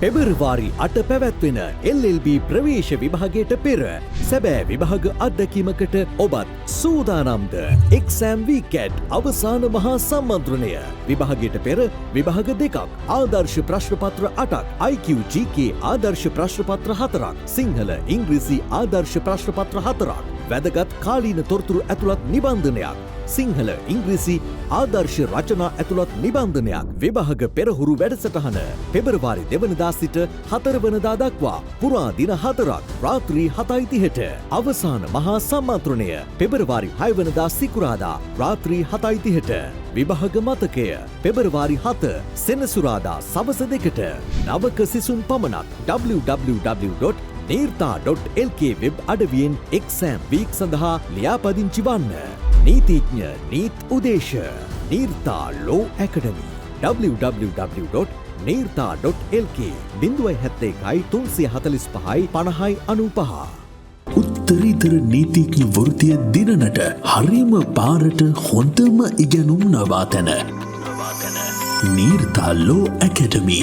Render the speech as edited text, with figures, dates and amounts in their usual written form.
පෙබරවාරි 8 පැවැත්වෙන LLB ප්‍රවේශ විභාගයට පෙර සැබෑ විභාග අත්දැකීමකට ඔබත් සූදානම්ද? එක්සෑම් වීකැට් අවසාන මහා සම්මන්ත්‍රණය. විභාගයට පෙර විභාග 2ක්, ආදර්ශ ප්‍රශ්නපත්‍ර 8ක්, IQ GK ආදර්ශ ප්‍රශ්නපත්‍ර 4ක්, සිංහල ඉංග්‍රීසි ආදර්ශ ප්‍රශ්නපත්‍ර 4ක්, වැදගත් කාලීන තොරතුරු ඇතුළත් නිබන්ධනයක්, සිංහල ඉංග්‍රීසි ආදර්ශ රචනා ඇතුළත් නිබන්ධනයක්. විභාග පෙරහුරු වැඩසටහන පෙබරවාරි 2 වෙනිදා සිට 4 වෙනිදා දක්වා පුරා දින 4ක් රාත්‍රී 7:30ට. අවසාන මහා සම්මන්ත්‍රණය පෙබරවාරි 6 වෙනිදා සිකුරාදා රාත්‍රී 7:30ට. විභාග මතකය පෙබරවාරි 7 සෙනසුරාදා සවස 2ට. නවක සිසුන් පමණක් www.neertha.lk වෙබ් අඩවියෙන් එක්සෑම් වීක් සඳහා ලියාපදිංචි වන්න. නීතිඥ නීත් උදේශ නීර්තා ලෝ ඇකඩමි www.neertha.lk 071 උත්තරීතර නීතිඥ වෘත්තිය දිනනට හරිම පාරට හොඳම ඉගෙනුම් නවාතැන නීර්තා ලෝ ඇකඩමි